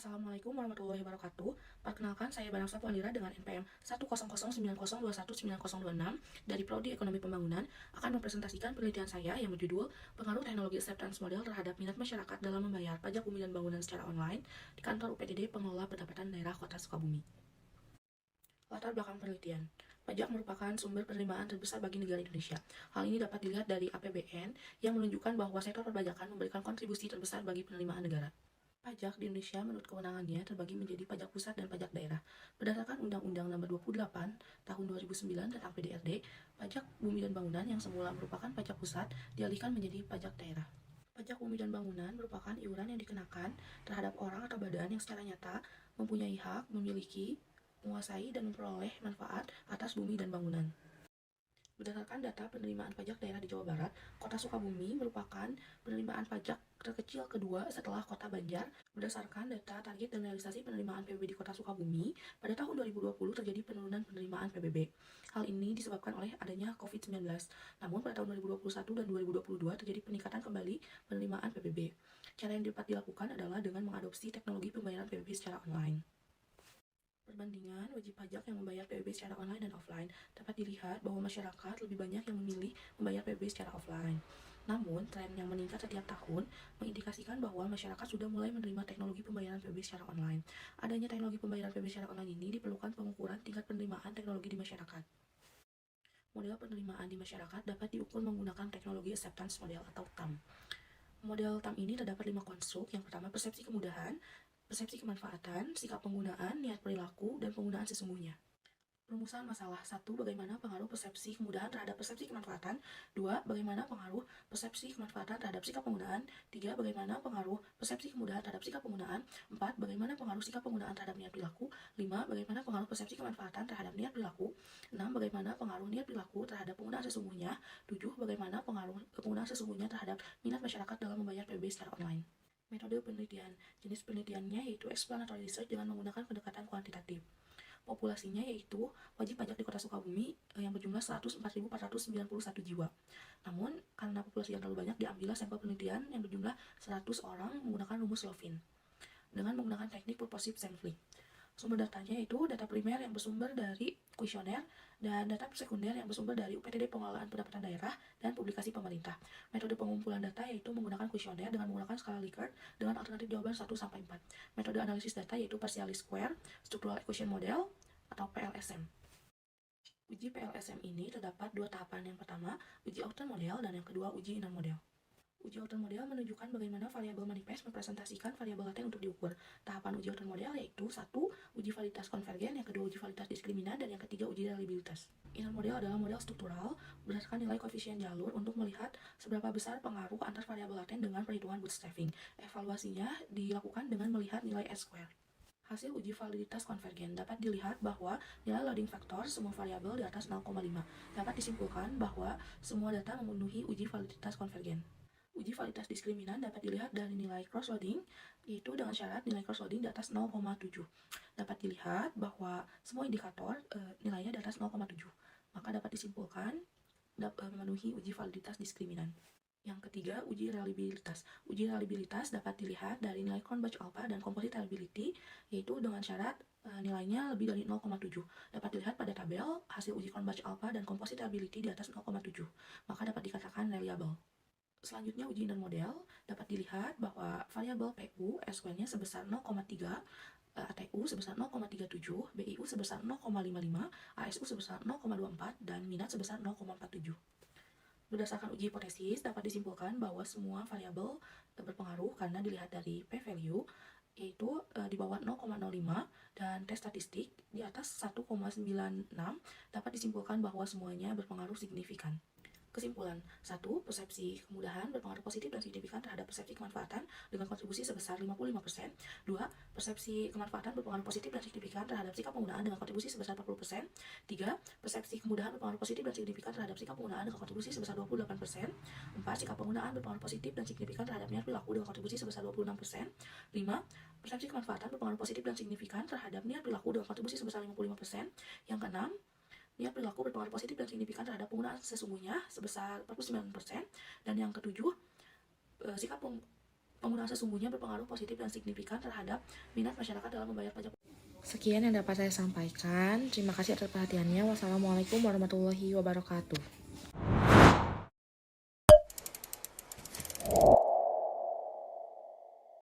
Assalamualaikum warahmatullahi wabarakatuh. Perkenalkan, saya Banaksa Puandira dengan NPM 10090219026 dari Prodi Ekonomi Pembangunan akan mempresentasikan penelitian saya yang berjudul Pengaruh Teknologi Acceptance Model terhadap minat masyarakat dalam membayar pajak bumi dan bangunan secara online di kantor UPTD Pengelola Pendapatan Daerah Kota Sukabumi. Latar belakang penelitian. Pajak merupakan sumber penerimaan terbesar bagi negara Indonesia. Hal ini dapat dilihat dari APBN yang menunjukkan bahwa sektor perpajakan memberikan kontribusi terbesar bagi penerimaan negara. Pajak di Indonesia menurut kewenangannya terbagi menjadi pajak pusat dan pajak daerah. Berdasarkan Undang-Undang Nomor 28 Tahun 2009 tentang PDRD, pajak bumi dan bangunan yang semula merupakan pajak pusat dialihkan menjadi pajak daerah. Pajak bumi dan bangunan merupakan iuran yang dikenakan terhadap orang atau badan yang secara nyata mempunyai hak, memiliki, menguasai, dan memperoleh manfaat atas bumi dan bangunan. Berdasarkan data penerimaan pajak daerah di Jawa Barat, Kota Sukabumi merupakan penerimaan pajak terkecil kedua setelah Kota Banjar. Berdasarkan data target dan realisasi penerimaan PBB di Kota Sukabumi, pada tahun 2020 terjadi penurunan penerimaan PBB. Hal ini disebabkan oleh adanya COVID-19. Namun pada tahun 2021 dan 2022 terjadi peningkatan kembali penerimaan PBB. Cara yang dapat dilakukan adalah dengan mengadopsi teknologi pembayaran PBB secara online. Perbandingan wajib pajak yang membayar PBB secara online dan offline dapat dilihat bahwa masyarakat lebih banyak yang memilih membayar PBB secara offline. Namun, tren yang meningkat setiap tahun mengindikasikan bahwa masyarakat sudah mulai menerima teknologi pembayaran PBB secara online. Adanya teknologi pembayaran PBB secara online ini diperlukan pengukuran tingkat penerimaan teknologi di masyarakat. Model penerimaan di masyarakat dapat diukur menggunakan teknologi acceptance model atau TAM. Model TAM ini terdapat 5 konstruk. Yang pertama, persepsi kemudahan, persepsi kemanfaatan, sikap penggunaan, niat perilaku, dan penggunaan sesungguhnya. Rumusan masalah. 1. Bagaimana pengaruh persepsi kemudahan terhadap persepsi kemanfaatan. 2. Bagaimana pengaruh persepsi kemanfaatan terhadap sikap penggunaan. 3. Bagaimana pengaruh persepsi kemudahan terhadap sikap penggunaan. 4. Bagaimana pengaruh sikap penggunaan terhadap niat perilaku. 5. Bagaimana pengaruh persepsi kemanfaatan terhadap niat perilaku. 6. Bagaimana pengaruh niat perilaku terhadap penggunaan sesungguhnya. 7. Bagaimana pengaruh penggunaan sesungguhnya terhadap minat masyarakat dalam membayar PBB secara online. Metode penelitian. Jenis penelitiannya yaitu explanatory research dengan menggunakan pendekatan kuantitatif. Populasinya yaitu wajib pajak di Kota Sukabumi yang berjumlah 104.491 jiwa. Namun, karena populasi yang terlalu banyak, diambillah sampel penelitian yang berjumlah 100 orang menggunakan rumus Lovin dengan menggunakan teknik purposive sampling. Sumber datanya yaitu data primer yang bersumber dari kuesioner dan data sekunder yang bersumber dari UPTD Pengelolaan Pendapatan Daerah dan publikasi pemerintah. Metode pengumpulan data yaitu menggunakan kuesioner dengan menggunakan skala Likert dengan alternatif jawaban 1-4. Metode analisis data yaitu partially square, structural equation model atau PLSM. Uji PLSM ini terdapat 2 tahapan. Yang pertama, uji outer model, dan yang kedua, uji inner model. Uji outer model menunjukkan bagaimana variabel manifest mempresentasikan variabel laten untuk diukur. Tahapan uji outer model yaitu 1. Uji validitas konvergen, yang kedua uji validitas diskriminan, dan yang ketiga uji reliabilitas. Inner model adalah model struktural berdasarkan nilai koefisien jalur untuk melihat seberapa besar pengaruh antar variabel laten dengan perhitungan bootstrapping. Evaluasinya dilakukan dengan melihat nilai S-square. Hasil uji validitas konvergen dapat dilihat bahwa nilai loading faktor semua variabel di atas 0,5. Dapat disimpulkan bahwa semua data memenuhi uji validitas konvergen. Uji validitas diskriminan dapat dilihat dari nilai cross-loading, yaitu dengan syarat nilai cross-loading di atas 0,7. Dapat dilihat bahwa semua indikator nilainya di atas 0,7. Maka dapat disimpulkan memenuhi uji validitas diskriminan. Yang ketiga, uji reliabilitas. Uji reliabilitas dapat dilihat dari nilai Cronbach alpha dan composite reliability, yaitu dengan syarat nilainya lebih dari 0,7. Dapat dilihat pada tabel hasil uji Cronbach alpha dan composite reliability di atas 0,7. Maka dapat dikatakan reliable. Selanjutnya, uji inner model dapat dilihat bahwa variabel PU S-square-nya sebesar 0,3, ATU sebesar 0,37, BIU sebesar 0,55, ASU sebesar 0,24, dan minat sebesar 0,47. Berdasarkan uji hipotesis, dapat disimpulkan bahwa semua variabel berpengaruh karena dilihat dari p-value, yaitu di bawah 0,05 dan tes statistik di atas 1,96, dapat disimpulkan bahwa semuanya berpengaruh signifikan. Kesimpulan. 1. Persepsi kemudahan berpengaruh positif dan signifikan terhadap persepsi kemanfaatan dengan kontribusi sebesar 55%. 2. Persepsi kemanfaatan berpengaruh positif dan signifikan terhadap sikap penggunaan dengan kontribusi sebesar 40%. 3. Persepsi kemudahan berpengaruh positif dan signifikan terhadap sikap penggunaan dengan kontribusi sebesar 28%. 4. Sikap penggunaan berpengaruh positif dan signifikan terhadap niat perilaku dengan kontribusi sebesar 26%. 5. Persepsi kemanfaatan berpengaruh positif dan signifikan terhadap niat perilaku dengan kontribusi sebesar 55%. Yang keenam, niat perilaku berpengaruh positif dan signifikan terhadap penggunaan sesungguhnya sebesar 49%. Dan yang ketujuh, sikap Penggunaan sesungguhnya berpengaruh positif dan signifikan terhadap minat masyarakat dalam membayar pajak. Sekian yang dapat saya sampaikan. Terima kasih atas perhatiannya. Wassalamualaikum warahmatullahi wabarakatuh.